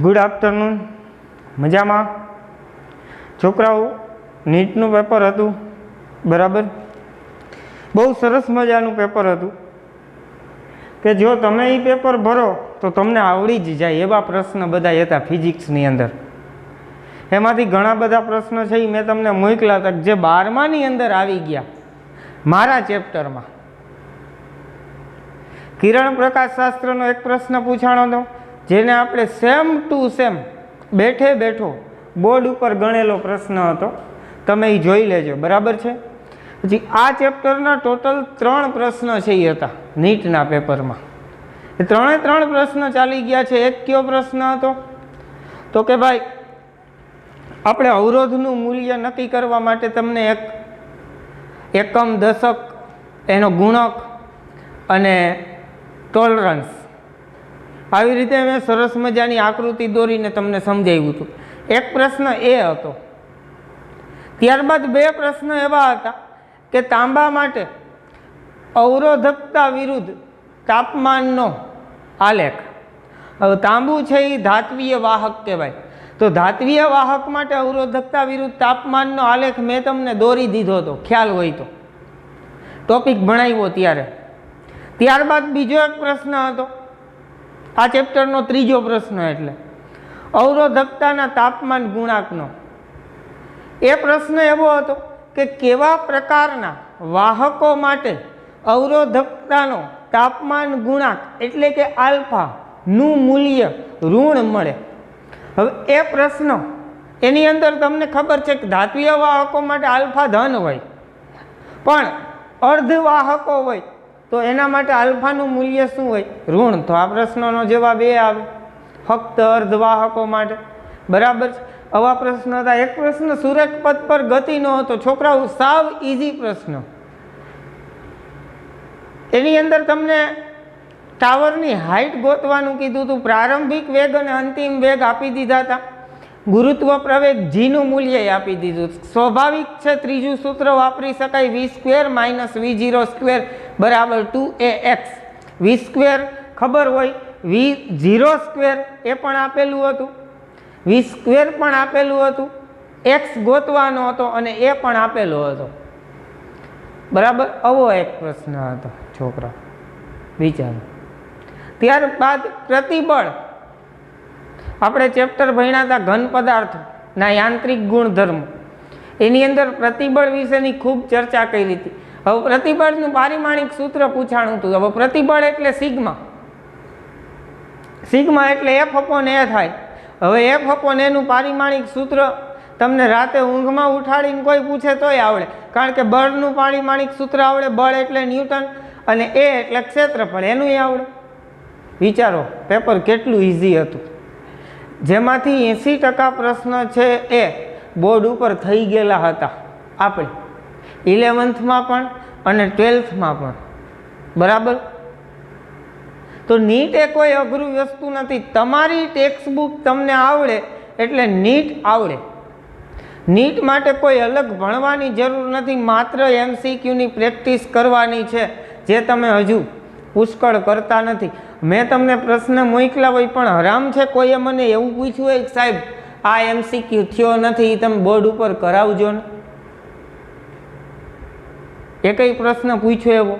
Good afternoon. મજામાં છોકરાઓ? નીટનું paper હતું, બરાબર? બહુ સરસ મજાનું પેપર હતું કે જો તમે એ પેપર ભરો તો તમને આવડી જ જાય એવા પ્રશ્ન બધા હતા ફિઝિક્સની અંદર. એમાંથી ઘણા બધા પ્રશ્ન છે એ મેં તમને મોકલા હતા જે 12માની અંદર આવી ગયા મારા ચેપ્ટરમાં. કિરણ પ્રકાશ શાસ્ત્રનો એક પ્રશ્ન પૂછાણો હતો જેને આપણે સેમ ટુ સેમ બેઠે બેઠો બોર્ડ ઉપર ગણેલો પ્રશ્ન હતો. તમે એ જોઈ લેજો, બરાબર છે? પછી આ ચેપ્ટરના ટોટલ 3 પ્રશ્ન છે એ હતા નીટના પેપરમાં. એ 3 પ્રશ્ન ચાલી ગયા છે. એક કયો પ્રશ્ન હતો તો કે ભાઈ આપણે અવરોધનું મૂલ્ય નક્કી કરવા માટે તમને એક એકમ, દશક, એનો ગુણક અને ટોલરન્સ આવી રીતે મેં સરસ મજાની આકૃતિ દોરીને તમને સમજાવ્યું હતું. એક પ્રશ્ન એ હતો. ત્યારબાદ 2 પ્રશ્ન એવા હતા કે તાંબા માટે અવરોધકતા વિરુદ્ધ તાપમાનનો આલેખ. હવે તાંબુ છે એ ધાત્વીય વાહક કહેવાય, તો ધાત્વીય વાહક માટે અવરોધકતા વિરુદ્ધ તાપમાનનો આલેખ મેં તમને દોરી દીધો હતો, ખ્યાલ હોય તો, ટોપિક ભણાવ્યો ત્યારે. ત્યારબાદ બીજો એક પ્રશ્ન હતો, આ ચેપ્ટરનો 3જો પ્રશ્ન, એટલે અવરોધકતાના તાપમાન ગુણાંકનો. એ પ્રશ્ન એવો હતો કે કેવા પ્રકારના વાહકો માટે અવરોધકતાનો તાપમાન ગુણાંક એટલે કે આલ્ફાનું મૂલ્ય ઋણ મળે. હવે એ પ્રશ્ન એની અંદર તમને ખબર છે કે ધાત્વીય વાહકો માટે આલ્ફા ધન હોય, પણ અર્ધવાહકો હોય તો એના માટે આલ્ફાનું મૂલ્ય શું હોય? ઋણ. તો આ પ્રશ્નનો જવાબ એ આવે, ફક્ત અર્ધવાહકો માટે, બરાબર છે? આવા પ્રશ્ન હતા. એક પ્રશ્ન સુરેખ પથ પર ગતિનો હતો. છોકરાઓ સાવ ઇઝી પ્રશ્ન. એની અંદર તમને ટાવરની હાઇટ ગોતવાનું કીધું હતું, પ્રારંભિક વેગ અને અંતિમ વેગ આપી દીધા હતા, ગુરુત્વ પ્રવેગ જીનું મૂલ્ય આપી દીધું. સ્વાભાવિક છે, ત્રીજું સૂત્ર વાપરી શકાય, v² - v0² બરાબર 2ax. v² ખબર હોય, v0² એ પણ આપેલું હતું, v² પણ આપેલું હતું, x ગોતવાનો હતો અને એ પણ આપેલો હતો, બરાબર? આવો એક પ્રશ્ન હતો છોકરા, વિચારો. ત્યારબાદ પ્રતિબળ. આપણે ચેપ્ટર ભણ્યા હતા ઘન પદાર્થના યાંત્રિક ગુણધર્મ. એની અંદર પ્રતિબળ વિશેની ખૂબ ચર્ચા કરી હતી. હવે પ્રતિબળનું પારિમાણિક સૂત્ર પૂછાણું હતું. હવે પ્રતિબળ એટલે સિગ્મા. સિગ્મા એટલે F/A થાય. હવે F/A નું પારિમાણિક સૂત્ર તમને રાતે ઊંઘમાં ઉઠાડીને કોઈ પૂછે તોય આવડે, કારણ કે બળનું પારિમાણિક સૂત્ર આવડે. બળ એટલે ન્યૂટન અને એ એટલે ક્ષેત્રફળ, એનું આવડે. વિચારો પેપર કેટલું ઇઝી હતું, જેમાંથી 80% પ્રશ્ન છે એ બોર્ડ ઉપર થઈ ગયેલા હતા આપણે 11થમાં પણ અને 12થમાં પણ, બરાબર? તો નીટ એ કોઈ અઘરું વસ્તુ નથી. તમારી ટેક્સ્ટ બુક તમને આવડે એટલે નીટ આવડે. નીટ માટે કોઈ અલગ ભણવાની જરૂર નથી, માત્ર MCQની પ્રેક્ટિસ કરવાની છે, જે તમે હજુ પુષ્કળ કરતા નથી. મેં તમને પ્રશ્ન મોકલા હોય પણ હરામ છે કોઈએ મને એવું પૂછ્યું હોય કે સાહેબ આ MCQ થયો નથી, એ તમે બોર્ડ ઉપર કરાવજો ને. એકય પ્રશ્ન પૂછ્યો એવો?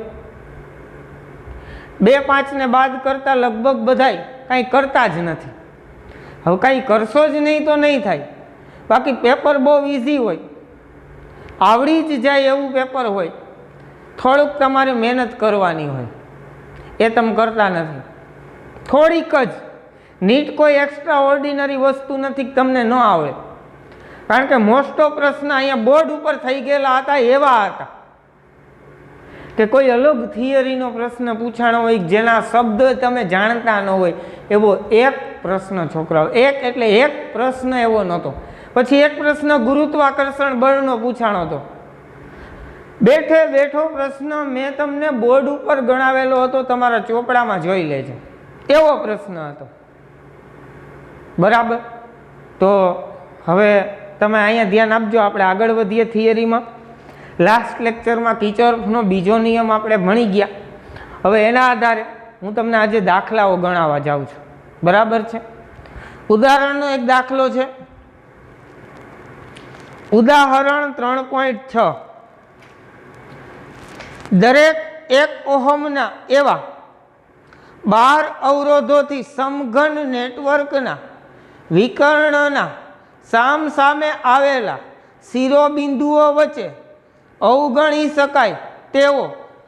2 5 ને બાદ કરતા લગભગ બધાય કાંઈ કરતા જ નથી. હવે કાંઈ કરશો જ નહીં તો નહીં થાય. બાકી પેપર બહુ ઇઝી હોય, આવડી જ જાય એવું પેપર હોય. થોડુંક તમારે મહેનત કરવાની હોય, એ તમે કરતા નથી. થોડીક જ. નીટ કોઈ એક્સ્ટ્રા ઓર્ડિનરી વસ્તુ નથી તમને ન આવડે, કારણ કે મોસ્ટ ઓફ પ્રશ્ન અહીંયા બોર્ડ ઉપર થઈ ગયેલા હતા એવા હતા કે કોઈ અલગ થિયરીનો પ્રશ્ન પૂછાણો હોય જેના શબ્દ તમે જાણતા ન હોય એવો એક પ્રશ્ન છોકરાઓ. એક એટલે એક પ્રશ્ન એવો નહોતો. પછી એક પ્રશ્ન ગુરુત્વાકર્ષણ બળનો પૂછાણો હતો. બેઠે બેઠો પ્રશ્ન મેં તમને બોર્ડ ઉપર ગણાવેલો હતો, તમારા ચોપડામાં જોઈ લેજો, એવો પ્રશ્ન હતો, બરાબર? તો હવે તમે અહીંયા ધ્યાન આપજો. આપણે આગળ વધીએ થિયરીમાં. લાસ્ટ લેક્ચરમાં કિર્ચોફનો બીજો નિયમ આપણે ભણી ગયા. હવે એના આધારે હું તમને આજે દાખલાઓ ગણાવવા જાઉં છું, બરાબર છે? ઉદાહરણનો એક દાખલો છે, ઉદાહરણ 3.6 દરેક 1 ઓહમના એવા 12 અવરોધોથી સમઘન નેટવર્કના વિકર્ણના સામસામે આવેલા શિરોબિંદુઓ વચ્ચે અવગણી શકાય તેવો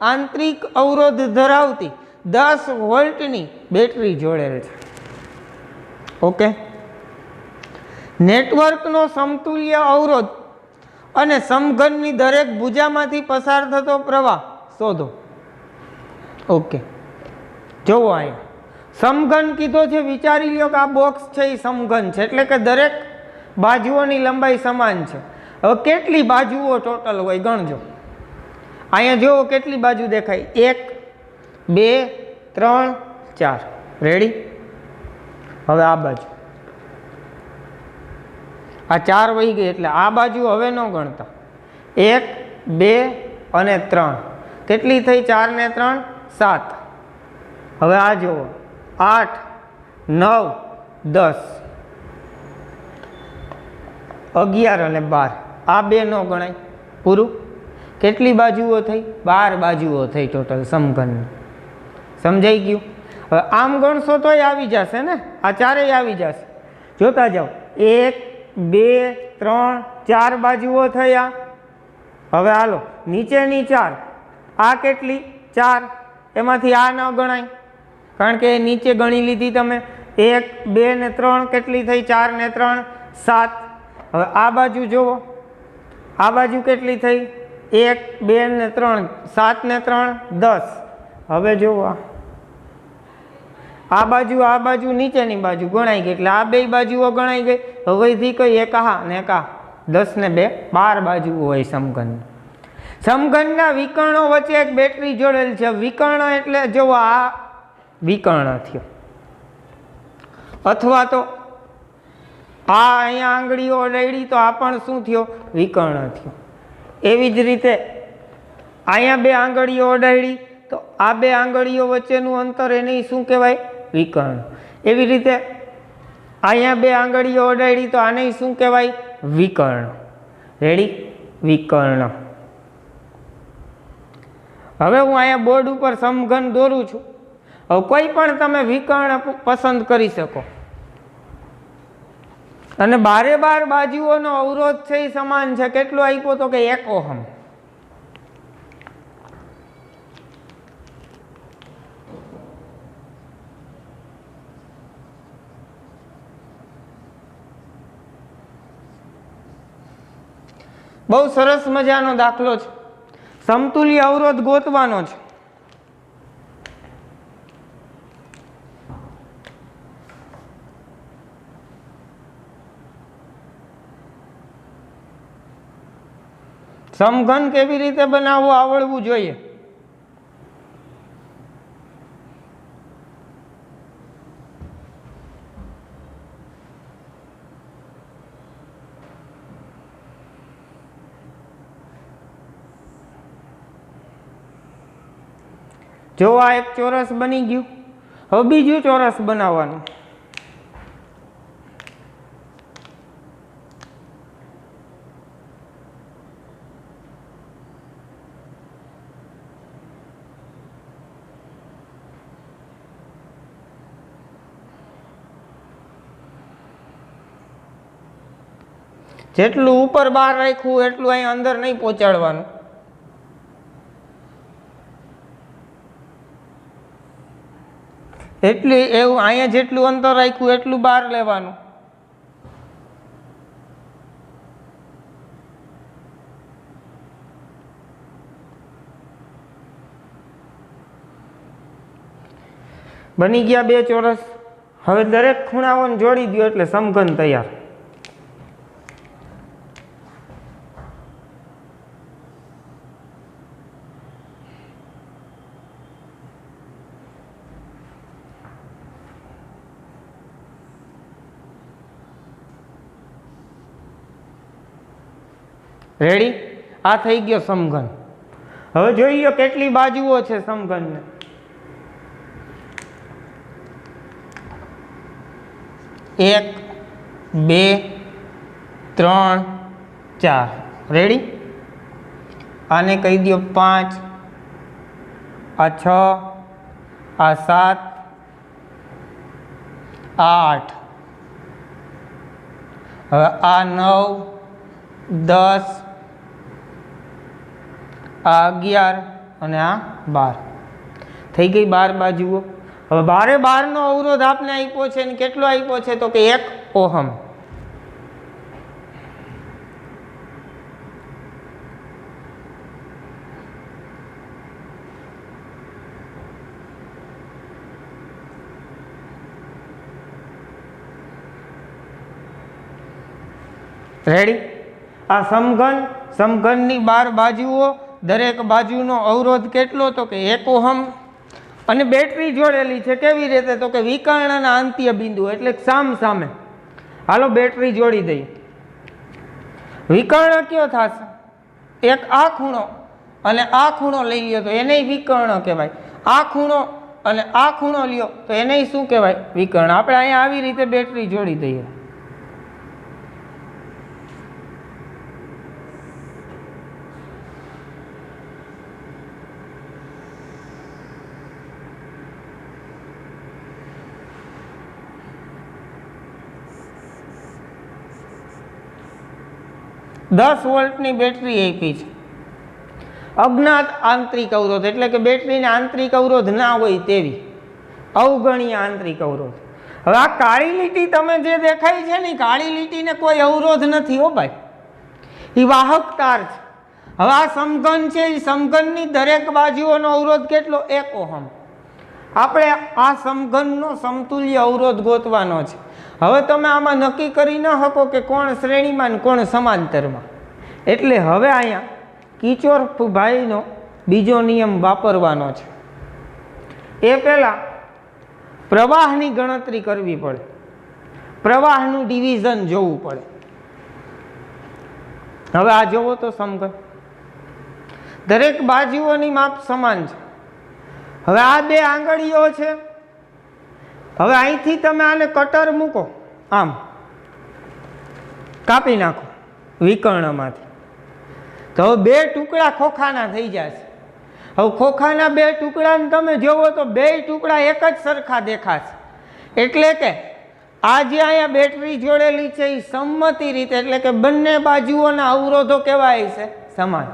આંતરિક અવરોધ ધરાવતી 10 વોલ્ટની બેટરી જોડેલ છે. ઓકે, નેટવર્કનો સમતુલ્ય અવરોધ અને સમઘનની દરેક ભુજામાંથી પસાર થતો પ્રવાહ શોધો. ઓકે, જોવો અહીંયા સમઘન કીધો છે. વિચારી લ્યો કે આ બોક્સ છે એ સમઘન છે, એટલે કે દરેક બાજુઓની લંબાઈ સમાન છે. હવે કેટલી બાજુઓ ટોટલ હોય ગણજો. અહીંયા જુઓ કેટલી બાજુ દેખાય, 1 2 3 4. રેડી? હવે આ બાજુ આ 4 વહી ગઈ, એટલે આ બાજુ હવે ન ગણતા. 1 2 અને 3 કેટલી થઈ? 4 ને 3 7. હવે આ જુઓ 8 9 10 11 અને 12. આ બે ન ગણાય. પૂરું. કેટલી બાજુઓ થઈ? 12 બાજુઓ થઈ ટોટલ સમઘનની. સમજાઈ ગયું? હવે આમ ગણશો તોય આવી જશે ને, આ ચારેય આવી જશે. જોતા જાઓ, 1 2 3 4 બાજુઓ થયા. હવે હાલો નીચેની 4, આ કેટલી? 4. એમાંથી આ ન ગણાય, કારણ કે નીચે ગણી લીધી તમે. 1 2 ને 3 કેટલી થઈ? 4 ને 3 7. હવે આ બાજુ જુઓ, આ બાજુ કેટલી થઈ? 1 2 ને 3 7 ને 3 10. હવે જુઓ આ બાજુ નીચેની બાજુ ગણાઈ ગઈ, એટલે આ બે બાજુઓ ગણાઈ ગઈ. હવેથી કઈ? એક આ ને એક આ. 10 ને 2 12 બાજુઓ હોય સમઘન. સમઘનના વિકર્ણો વચ્ચે એક બેટરી જોડેલ છે. વિકર્ણ એટલે જુઓ આ વિકર્ણ થયો, અથવા તો આ અહીંયા આંગળીઓ અડાડી તો આ પણ શું થયો? વિકર્ણ થયો. એવી જ રીતે અહીંયા 2 આંગળીઓ અડાડી તો આ 2 આંગળીઓ વચ્ચેનું અંતર એને શું કહેવાય? વિકર્ણ. એવી રીતે અહીંયા 2 આંગળીઓ અડાડી તો આને શું કહેવાય? વિકર્ણ. રેડી? વિકર્ણ. હવે હું અહીંયા બોર્ડ ઉપર સમઘન દોરું છું. હવે કોઈ પણ તમે વિકર્ણ પસંદ કરી શકો, અને 12 બાજુઓનો અવરોધ છે એ સમાન છે. કેટલો આપ્યો તો કે 1 ઓહમ. બહુ સરસ મજાનો દાખલો છે. સમતુલ્ય અવરોધ ગોતવાનો છે. સમઘન કેવી રીતે બનાવવું આવડવું જોઈએ. જો આ એક ચોરસ બની ગયું, હવે બીજું ચોરસ બનાવવાનું. જેટલું ઉપર બહાર રાખ્યું એટલું અહીં અંદર નહીં પહોંચાડવાનું. એટલે એવું અહીંયા જેટલું અંતર રાખ્યું એટલું બહાર લેવાનું. બની ગયા 2 ચોરસ. હવે દરેક ખૂણાઓને જોડી દો એટલે સમઘન તૈયાર. રેડી? આ થઈ ગયો સમઘન. હવે જોઈ લો કેટલી બાજુઓ છે સમઘનને. 1 2 3 4 રેડી। આને કહી દો 5, આ 6, આ 7, આ 8, હવે આ 9 10, આ 11 અને આ 12 થઈ ગઈ 12 બાજુઓ। હવે 12 નો અવરોધ આપને આપ્યો છે ને કેટલો આપ્યો છે તો કે 1 ઓહમ। રેડી। આ સમઘનની 12 બાજુઓ, દરેક બાજુનો અવરોધ કેટલો તો કે 1 ઓહમ અને બેટરી જોડેલી છે કેવી રીતે તો કે વિકર્ણના અંત્ય બિંદુ એટલે સામ સામે। હાલો બેટરી જોડી દઈએ। વિકર્ણ કયો થશે? એક આ ખૂણો અને આ ખૂણો લઈ લ્યો તો એને વિકર્ણ કહેવાય। આ ખૂણો અને આ ખૂણો લ્યો તો એને શું કહેવાય? વિકર્ણ। આપણે અહીંયા આવી રીતે બેટરી જોડી દઈએ। દસ વોલ્ટની બેટરી આપી છે। અજ્ઞાત આંતરિક અવરોધ એટલે કે બેટરીને આંતરિક અવરોધ ના હોય તેવી અવગણીય આંતરિક અવરોધ। હવે આ કાળી લીટી તમે જે દેખાય છે ને કાળી લીટીને કોઈ અવરોધ નથી હો ભાઈ, એ વાહક તાર છે। હવે આ સમઘન છે, એ સમઘનની દરેક બાજુઓનો અવરોધ કેટલો? 1 ઓહમ। આપણે આ સમઘનનો સમતુલ્ય અવરોધ ગોતવાનો છે। હવે તમે આમાં નક્કી કરી ન શકો કે કોણ શ્રેણીમાં ને કોણ સમાંતરમાં, એટલે હવે અહીંયા કિશોરભાઈનો બીજો નિયમ વાપરવાનો છે। એ પહેલાં પ્રવાહની ગણતરી કરવી પડે, પ્રવાહનું ડિવિઝન જોવું પડે। હવે આ જોવો તો સમઘન, દરેક બાજુઓની માપ સમાન છે। હવે આ 2 આંગળીઓ છે। હવે અહીંથી તમે આને કટર મૂકો, આમ કાપી નાખો વિકર્ણમાંથી, તો હવે 2 ટુકડા ખોખાના થઈ જશે। હવે ખોખાના 2 ટુકડાને તમે જોવો તો 2 ટુકડા એક જ સરખા દેખાશે, એટલે કે આ જે અહીંયા બેટરી જોડેલી છે એ સંમતિ રીતે એટલે કે બંને બાજુઓના અવરોધો કેવાય છે? સમાન।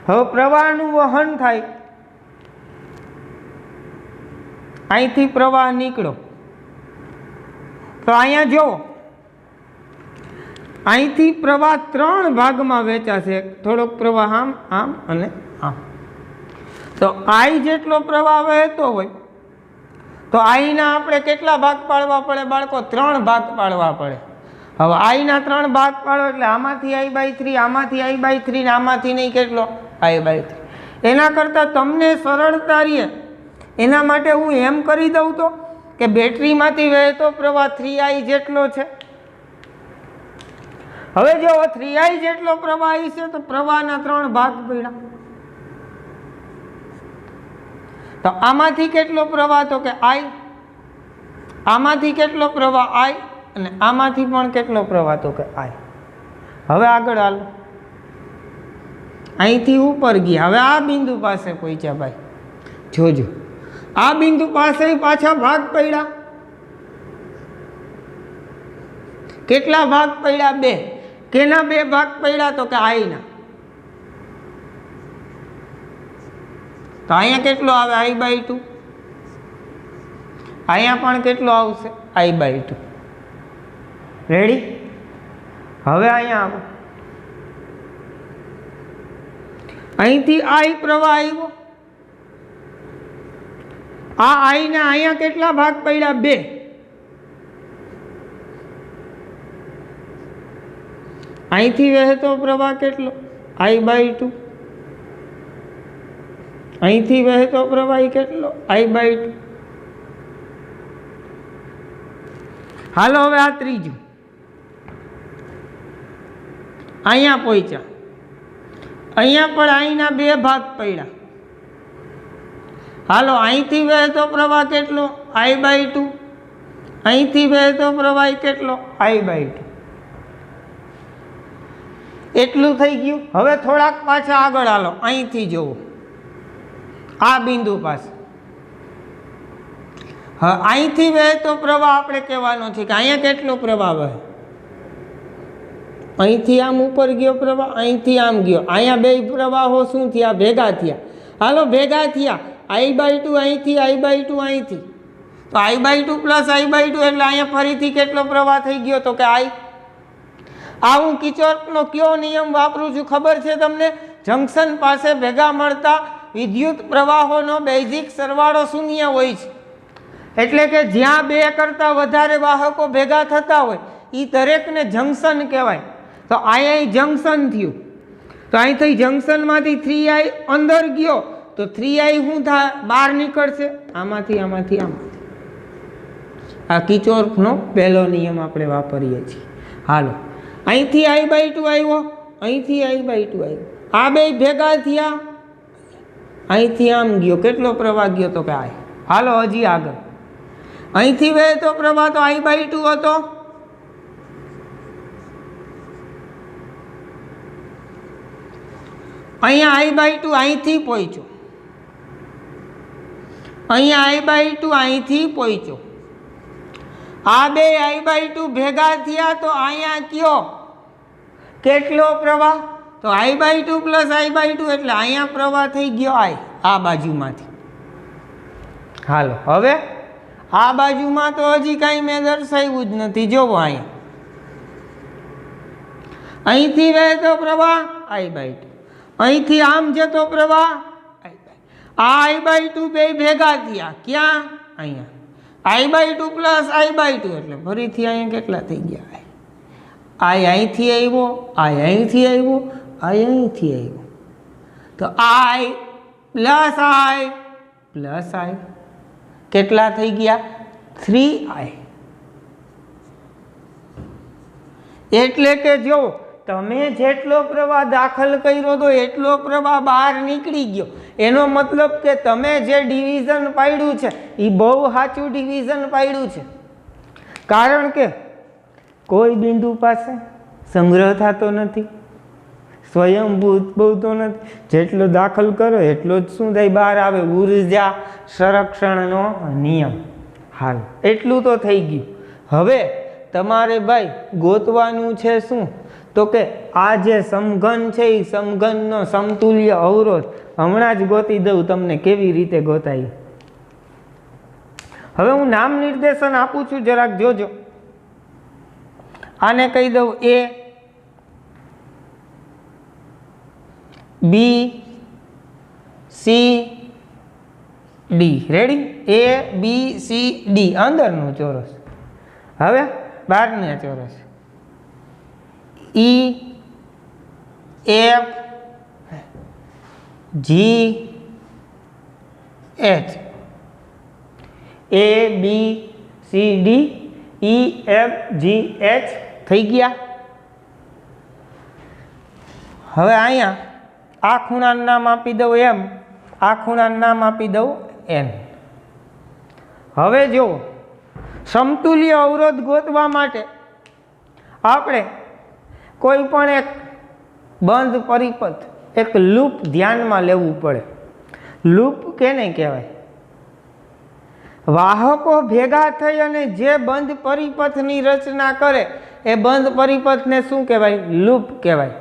હવે પ્રવાહનું વહન થાય, અહીંથી પ્રવાહ નીકળો તો અહીંયા જુઓ, અહીંથી પ્રવાહ 3 ભાગમાં વહેંચાશે। થોડોક પ્રવાહ આમ આમ અને આમ, તો I જેટલો પ્રવાહ વહેતો હોય તો I ના આપણે કેટલા ભાગ પાડવા પડે બાળકો? 3 ભાગ પાડવા પડે। હવે I ના 3 ભાગ પાડો એટલે આમાંથી I/3, આમાંથી I/3 ને આમાંથી નહીં કેટલો? I/3। એના કરતાં તમને સરળતા રહે એના માટે હું એમ કરી દઉં તો કે બેટરીમાંથી વહેતો પ્રવાહ 3I જેટલો છે। હવે જો 3I જેટલો પ્રવાહ છે તો પ્રવાહના 3 ભાગ પડ્યા, તો આમાંથી કેટલો પ્રવાહ તો કે I, આમાંથી કેટલો પ્રવાહ I અને આમાંથી પણ કેટલો પ્રવાહ તો કે I। હવે આગળ હાલો, અહીંથી ઉપર ગયા, હવે આ બિંદુ પાસે પહોંચ્યા ભાઈ, જોજો આ બિંદુ પાસે પાછા ભાગ પડ્યા, કેટલા ભાગ પડ્યા? 2। કેના 2 ભાગ પડ્યા તો કે I ના, તો અહીંયા કેટલો આવે? I/2। અહીંયા પણ કેટલો આવશે? I/2। રેડી? હવે અહીંયા આવો, અહીંથી I પ્રવાહ આવ્યો, આ I ના અહીંયા કેટલા ભાગ પડ્યા? 2। અહીંથી વહેતો પ્રવાહ કેટલો? I/2। અહીંથી વહેતો પ્રવાહ કેટલો? I/2। હાલો હવે આ ત્રીજું, અહીંયા પહોંચ્યા, અહીંયા પણ અહીંના 2 ભાગ પડ્યા। હાલો અહીંથી વહેતો પ્રવાહ કેટલો? I/2। અહીંથી વહેતો પ્રવાહ કેટલો? I/2. એટલું થઈ ગયું. હવે થોડાક પાછા આગળ હાલો, અહીંથી જુઓ આ બિંદુ પાસે. હા, અહીંથી વહેતો પ્રવાહ આપણે કહેવાનો છે કે અહીંયા કેટલો પ્રવાહ વહે. અહીંથી આમ ઉપર ગયો પ્રવાહ, અહીંથી આમ ગયો. અહીંયા બે પ્રવાહો શું થયા? ભેગા થયા. હાલો, ભેગા થયા. I/2 અહીંથી, I/2 અહીંથી. તો I/2 પ્લસ I/2 એટલે અહીંયા ફરીથી કેટલો પ્રવાહ થઈ ગયો? તો કે I. આ હું કિર્ચોફનો કયો નિયમ વાપરું છું ખબર છે તમને? જંકશન પાસે ભેગા મળતા વિદ્યુત પ્રવાહોનો બેઝિક સરવાળો શૂન્ય હોય છે. એટલે કે જ્યાં બે કરતાં વધારે વાહકો ભેગા થતા હોય એ દરેકને જંકશન કહેવાય. તો અહીં જંકશન થયું, તો અહીંથી જંકશનમાંથી 3I અંદર ગયો તો 3I શું થાય? બહાર નીકળશે. આમાંથી આમાંથી આમાંથી. આ કિર્ચોફનો પહેલો નિયમ આપણે વાપરીએ છીએ. હાલો, અહીંથી I/2 આવ્યો, અહીંથી I/2 આવ્યો. આ બે ભેગા થયા, અહીંથી આમ ગયો. કેટલો પ્રવાહ ગયો? તો કે I. હાલો, હજી આગળ અહીંથી વહેતો પ્રવાહ તો I/2 હતો. અહીંયા I/2 અહીંથી પહોંચ્યો, અહીંયા I/2 અહીંથી પહોંચ્યો. આ બે I/2 ભેગા થયા તો અહીંયા કયો કેટલો પ્રવાહ? તો I/2 પ્લસ I/2 એટલે અહીંયા પ્રવાહ થઈ ગયો I આ બાજુમાંથી. હાલો, હવે આ બાજુમાં તો હજી કાંઈ મેં દર્શાવ્યું જ નથી. જોવો અહીંયા અહીંથી વહેતો પ્રવાહ I/2, અહીંથી આમ જતો પ્રવાહ I/2. આ I/2 બે ભેગા થયા ક્યાં? અહીંયા. I/2 પ્લસ I/2 એટલે ફરીથી અહીંયા કેટલા થઈ ગયા? I અહીંથી આવ્યો, I અહીંથી આવ્યો, I અહીંથી આવ્યો. તો I પ્લસ I કેટલા થઈ ગયા? 3I. એટલે કે જો તમે જેટલો પ્રવાહ દાખલ કર્યો તો એટલો પ્રવાહ બહાર નીકળી ગયો. એનો મતલબ કે તમે જે ડિવિઝન પાડ્યું છે એ બહુ સાચું ડિવિઝન પાડ્યું છે. કારણ કે કોઈ બિંદુ પાસે સંગ્રહ થતો નથી, સ્વયંભૂ ઉદ્ભવતો નથી. જેટલો દાખલ કરો એટલો જ શું થાય? બહાર આવે. ઉર્જા સંરક્ષણનો નિયમ. હાલ, એટલું તો થઈ ગયું. હવે તમારે ભાઈ ગોતવાનું છે શું? તો કે આ જે સમઘન છે એ સમઘનનો સમતુલ્ય અવરોધ હમણાં જ ગોતી દઉં તમને કેવી રીતે ગોતાય. હવે હું નામ નિર્દેશન આપું છું, જરાક જોજો. આને કહી દઉં A, B, C, D. Ready? A, B, C, D અંદરનું ચોરસ. હવે બહારના ચોરસ E, F, G, H. A, B, C, D, E, F, G, H થઈ ગયા. હવે અહીંયા આ ખૂણાનું નામ આપી દઉં M, આ ખૂણાનું નામ આપી દઉં N. હવે જો સમતુલ્ય અવરોધ ગોતવા માટે આપણે કોઈ પણ એક બંધ પરિપથ, એક લૂપ ધ્યાનમાં લેવું પડે. લૂપ કેને કહેવાય? વાહકો ભેગા થઈ અને જે બંધ પરિપથની રચના કરે એ બંધ પરિપથને શું કહેવાય? લૂપ કહેવાય.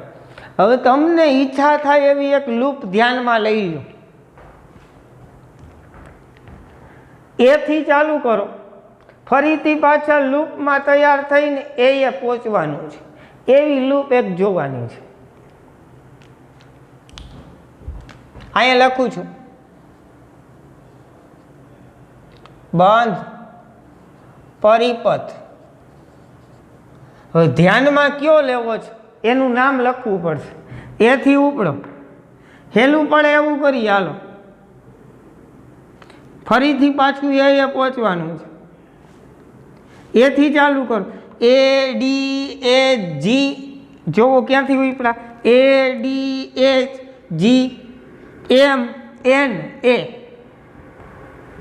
હવે તમને ઈચ્છા થાય એવી એક લૂપ ધ્યાનમાં લઈ લો. એથી ચાલુ કરો, ફરીથી પાછા લૂપમાં તૈયાર થઈને એ પહોંચવાનું છે. એવી લૂપ એક જોવાની છે. અહીંયા લખું છું બંધ પરિપથ. હવે ધ્યાનમાં કયો લેવો છે એનું નામ લખવું પડશે. એથી ઉપડો, હેલું પડે એવું કરી. હાલો, ફરીથી પાછું એ પહોંચવાનું છે. એથી ચાલુ કરો. A, D, H, G. જોવો ક્યાંથી ઉપડા? A, D, H, G, M, N, A.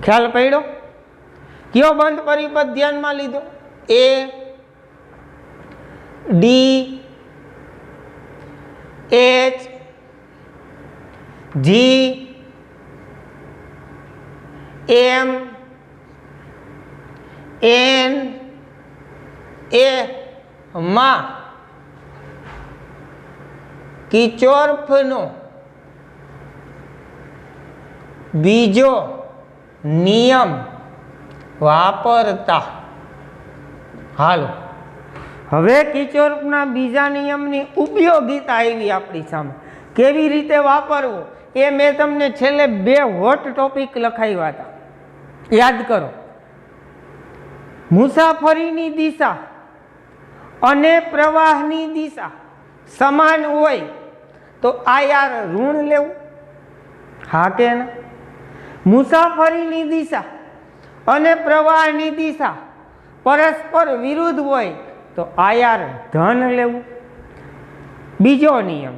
ખ્યાલ પડ્યો? કયો બંધ પરિપથ ધ્યાનમાં લીધો? A D H G M N A માં કિર્ચોફનો બીજો નિયમ વાપરતા. હાલો, હવે કિર્ચોફના બીજા નિયમની ઉપયોગિતા આવી આપણી સામે. કેવી રીતે વાપરવો એ મેં તમને છેલ્લે 2 હોટ ટોપિક લખાવ્યા હતા, યાદ કરો. મુસાફરીની દિશા અને પ્રવાહની દિશા સમાન હોય તો આ યાર ઋણ લેવું, હા કે ના? મુસાફરીની દિશા અને પ્રવાહની દિશા પરસ્પર વિરુદ્ધ હોય તો આ યાર ધન લેવું. બીજો નિયમ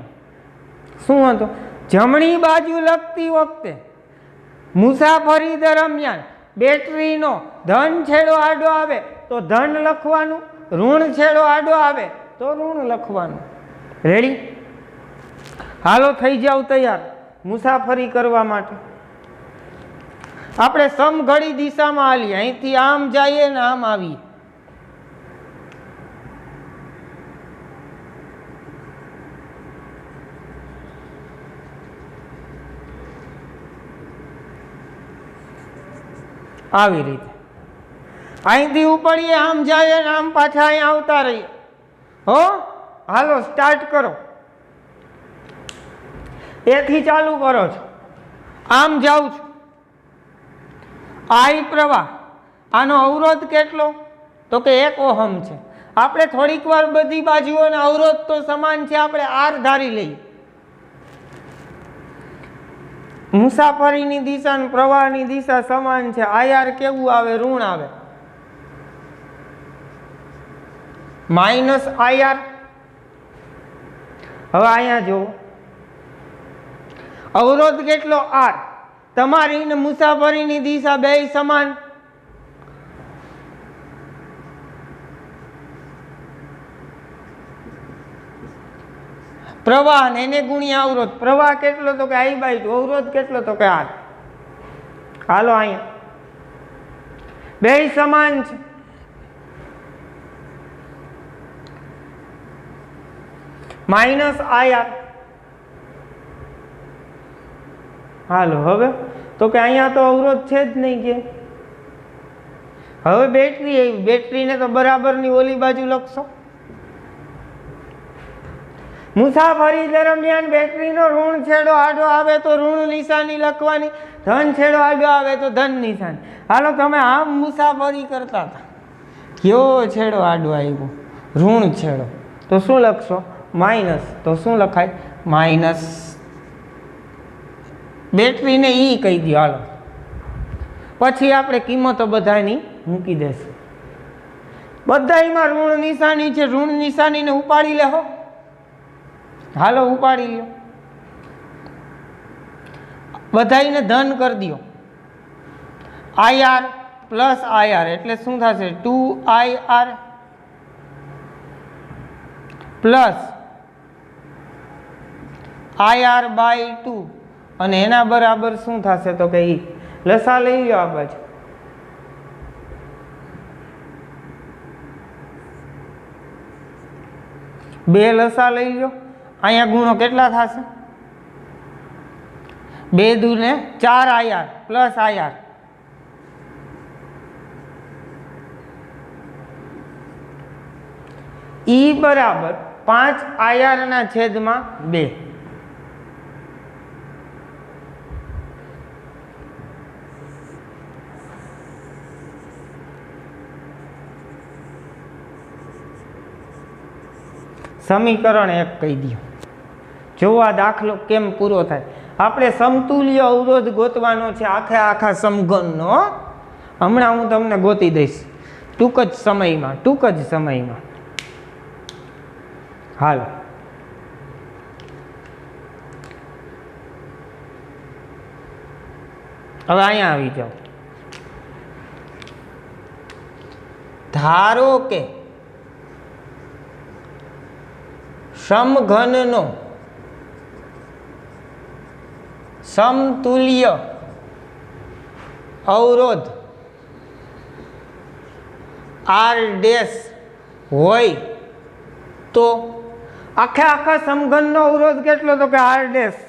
શું હતો? જમણી બાજુ લખતી વખતે મુસાફરી દરમિયાન બેટરીનો ધન છેડો આડો આવે તો ધન લખવાનું, ઋણ છેડો આડો આવે તો ઋણ લખવાનું. રેડી? હાલો, થઈ જાવ તૈયાર મુસાફરી કરવા માટે. આપણે સમઘડી દિશામાં હાલીએ, અહીંથી આમ જઈએ ને આમ આવીએ. આવી રીતે અહીંથી ઉપડીએ, આમ જઈએ ને આમ પાછા અહીંયા આવતા રહીએ. હો, હાલો સ્ટાર્ટ કરો. એથી ચાલુ કરો છો, આમ જાઉં છું. આઈ પ્રવાહ, આનો અવરોધ કેટલો? તો કે 1 ઓહમ છે. આપણે થોડીક વાર બધી બાજુઓનો અવરોધ તો સમાન છે, આપણે આર ધારી લઈએ. મુસાફરીની દિશા અને પ્રવાહની દિશા સમાન છે. આર કેવું આવે? ઋણ આવે. Minus r. હવે અહીંયા જુઓ, અવરોધ કેટલો? આર. તમારી ને મુસાફરીની દિશા બે સમાન. પ્રવાહ ને એને ગુણ્યા અવરોધ. પ્રવાહ કેટલો? તો કે I/2. અવરોધ કેટલો? તો કે આર. હાલો, અહીંયા બે સમાન છે. Minus R. હાલો, હવે તો કે અહીંયા તો અવરોધ છે જ નહીં. કે હવે બેટરી આવી, બેટરીને તો બરાબરની ઓલી બાજુ લખશો. મુસાફરી દરમિયાન બેટરીનો ઋણ છેડો આડો આવે તો ઋણ નિશાની લખવાની, ધન છેડો આડો આવે તો ધન નિશાની. હાલો, તમે આમ મુસાફરી કરતા હતા, કયો છેડો આડો આવ્યો? ઋણ છેડો. તો શું લખશો? માઇનસ. તો શું લખાય? માઇનસ. બેટરીને ઈ કહી દો. હાલો, પછી આપણે કિંમતો બધાની મૂકી દેશું. બધામાં ઋણ નિશાની છે, ઋણ નિશાનીને ઉપાડી લેહો. હાલો, ઉપાડી લો. બધાઈને ધન કરી દો. IR પ્લસ IR એટલે શું થશે? 2IR પ્લસ IR/2 અને એના બરાબર શું થશે? તો કે ઈ લસા લઈ લો. આ બાજુ બે લસા લઈ લો. અહીંયા ગુણો કેટલા થશે? 2 દુ ને 4 IR પ્લસ IR. ઈ બરાબર 5 IR ના છેદમાં 2. સમીકરણ 1 કહી દો. જો આ દાખલો કેમ પૂરો થાય. આપણે સમતુલ્ય અવરોધ ગોતવાનો છે, આખા સમઘનનો. હમણાં હું તમને ગોતી દઈશ ટૂંક જ સમયમાં. હાલો, હવે અહીંયા આવી જાઓ. ધારો કે સમઘનનો સમતુલ્ય અવરોધ આર ડેશ હોય તો આખા સમઘનનો અવરોધ કેટલો? તો કે આર ડેશ.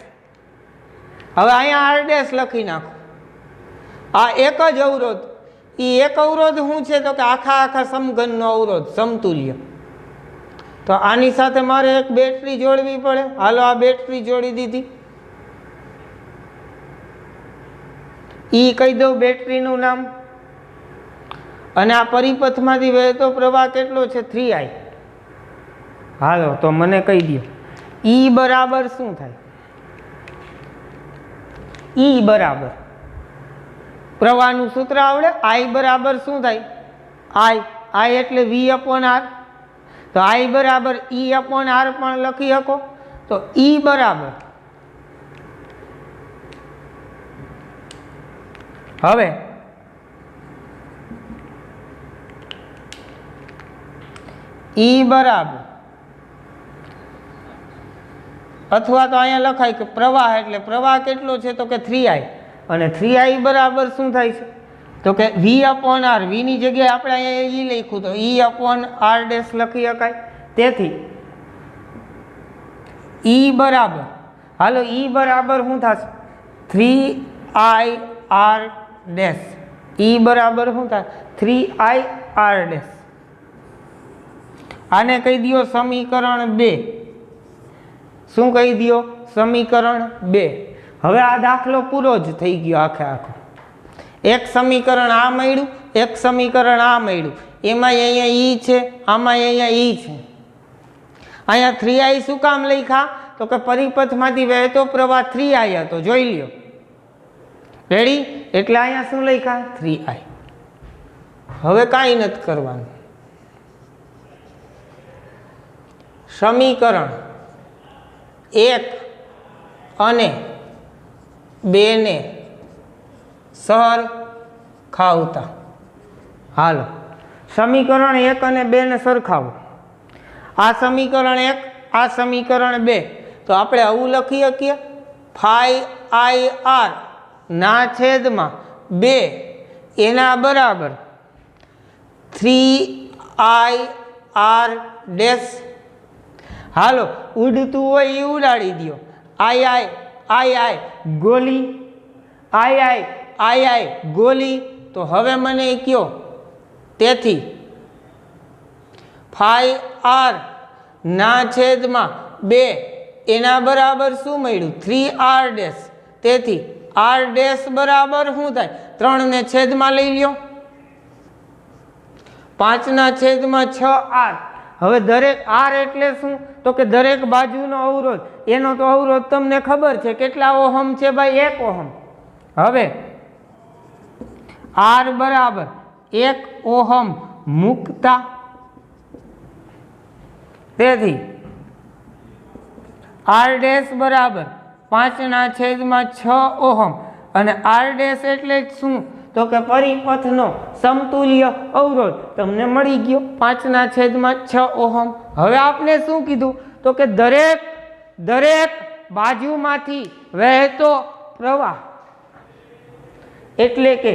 હવે અહીંયા આર ડેશ લખી નાખો. આ એક જ અવરોધ, એ એક અવરોધ શું છે? તો કે આખા સમઘનનો અવરોધ સમતુલ્ય. તો આની સાથે મારે એક બેટરી જોડવી પડે. હાલો આ બેટરી જોડી દીધી. ઈ કહી દઉં બેટરીનું નામ. અને આ પરિપથમાંથી વહેતો પ્રવાહ કેટલો છે? 3I. હાલો તો મને કહી દો ઈ બરાબર શું થાય? ઈ બરાબર પ્રવાહનું સૂત્ર આવડે? આઈ બરાબર શું થાય? આઈ એટલે V/R. તો આઈ બરાબર E/R પણ લખી શકો. તો ઈ બરાબર, હવે ઈ બરાબર, અથવા તો અહીંયા લખાય કે પ્રવાહ એટલે પ્રવાહ કેટલો છે? તો કે 3I. અને 3I બરાબર શું થાય છે? તો કે V/R. V ની જગ્યાએ આપણે અહીંયા ઈ લખ્યું તો E/R ડેશ લખી શકાય. તેથી ઈ બરાબર, હાલો ઈ બરાબર શું થશે? 3IR dash. ઈ બરાબર શું થાય? 3IR dash. આને કહી દો સમીકરણ 2. શું કહી દો? સમીકરણ 2. હવે આ દાખલો પૂરો જ થઈ ગયો આખો. એક સમીકરણ આ મળ્યું, એક સમીકરણ આ મળ્યું. એમાં અહીંયા ઈ છે, આમાં અહીંયા ઈ છે. અહીંયા 3I શું કામ લખ્યા? તો કે પરિપથમાંથી વહેતો પ્રવાહ 3I હતો. જોઈ લ્યો. રેડી? એટલે અહીંયા શું લખ્યા? 3I. હવે કાંઈ નથી કરવાનું. સમીકરણ 1 અને 2 ને સરખાવતા. હાલો સમીકરણ 1 અને 2 ને સરખાવો. આ સમીકરણ 1, આ સમીકરણ 2. તો આપણે આવું લખી શકીએ 5IR ના છેદમાં 2 એના બરાબર 3IR ડેશ. હાલો ઉડતું હોય એ ઉડાડી દો. આઈ ગોલી, આઈ ગોલી. તો હવે મને કયો, તેથી 5R ના છેદમાં 2 એના બરાબર શું મળ્યું? 3R dash. તેથી R ડેશ બરાબર શું થાય? 3 ને છેદમાં લઈ લ્યો, 5 ના છેદમાં 6R. હવે દરેક R એટલે શું? તો કે દરેક બાજુનો અવરોધ. એનો તો અવરોધ તમને ખબર છે કેટલા ઓહમ છે ભાઈ? 1 ઓહમ. હવે R બરાબર 1 ઓહમ મૂકતા, તેથી R ડેશ બરાબર 5 ના છેદમાં 6 ઓહમ. અને R ડેશ એટલે શું? તો કે પરિપથનો સમતુલ્ય અવરોધ તમને મળી ગયો 5 ના છેદમાં 6 ઓહમ. હવે આપણે શું કીધું? તો કે દરેક બાજુમાંથી વહેતો પ્રવાહ, એટલે કે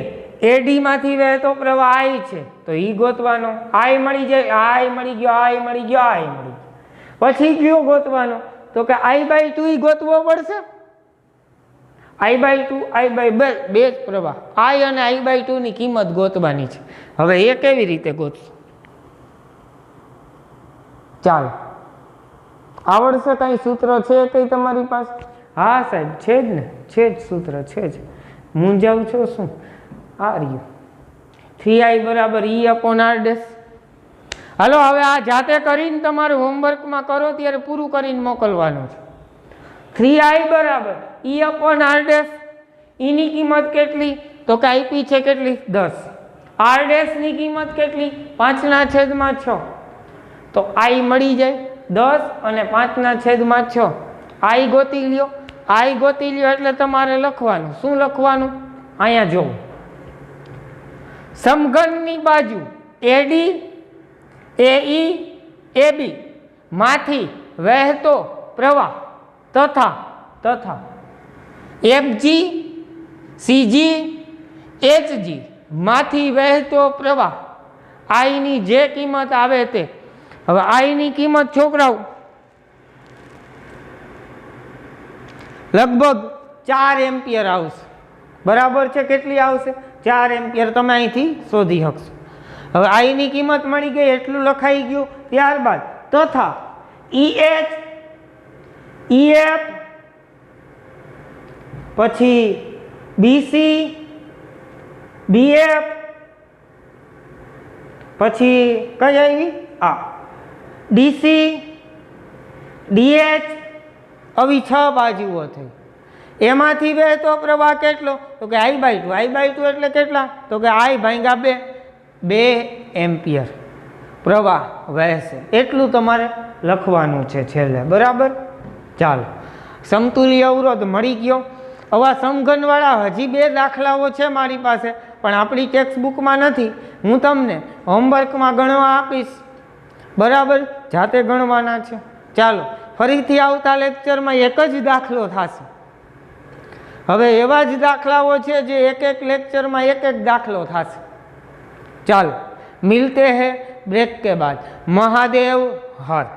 એડી માંથી વહેતો પ્રવાહ I છે. તો ઈ ગોતવાનો. I મળી જાય, I મળી ગયો, I મળી ગયો, I મળી ગયો. પછી કયો ગોતવાનો? તો કે I/2 ઈ ગોતવો પડશે. I/2, I/2 બે જ પ્રવાહ. I અને I/2 ની કિંમત ગોતવાની છે. હવે એ કેવી રીતે ગોતશું? ચાલો, આવડશે? કઈ સૂત્ર છે કઈ તમારી પાસે? હા સાહેબ છે જ ને, છે જ સૂત્ર છે જ. મૂંઝાવ છો શું? આ રહ્યું 3I બરાબર E/R ડેશ. હાલો હવે આ જાતે કરીને તમારું હોમવર્કમાં કરો ત્યારે પૂરું કરીને મોકલવાનું છે. 3I બરાબર E/R ડેશ. એની કિંમત કેટલી? તો કે આપી છે કેટલી? 10. R ડેશ ની કિંમત કેટલી? 5 ના છેદમાં 6. તો I મળી જાય 10 અને 5 ના છેદમાં 6. I ગોતી લ્યો. I ગોતી લ્યો એટલે તમારે લખવાનું. શું લખવાનું? અહીંયા જોવો, સમઘનની બાજુ એડી એઈ એબી માંથી વહેતો પ્રવાહ તથા એફજી સીજી એચજી માંથી વહેતો પ્રવાહ આઈની જે કિંમત આવે તે. હવે આઈની કિંમત છોકરાઓ લગભગ 4 એમ્પિયર આવશે. બરાબર છે? કેટલી આવશે? 4 એમ્પિયર તમે અહીંથી શોધી શકશો. હવે આઈની કિંમત મળી ગઈ, એટલું લખાઈ ગયું. ત્યારબાદ તથા EH EF પછી BC BF પછી કઈ આવી DC DH. આવી 6 બાજુઓ થઈ. એમાંથી વહેતો પ્રવાહ કેટલો? તો કે I/2. I/2 એટલે કેટલા? તો કે I/2 એમ્પિયર પ્રવાહ વહેશે. એટલું તમારે લખવાનું છે છેલ્લે. બરાબર? ચાલો, સમતુલ્ય અવરોધ મળી ગયો. આવા સમઘનવાળા હજી 2 દાખલાઓ છે મારી પાસે, પણ આપણી ટેક્સ્ટ બુકમાં નથી. હું તમને હોમવર્કમાં ગણવા આપીશ. બરાબર? જાતે ગણવાના છે. ચાલો, ફરીથી આવતા લેક્ચરમાં એક જ દાખલો થશે. હવે એવા જ દાખલાઓ છે જે એક લેક્ચરમાં એક દાખલો થશે. ચાલો, મિલતે હૈ બ્રેક કે બાદ. મહાદેવ હર.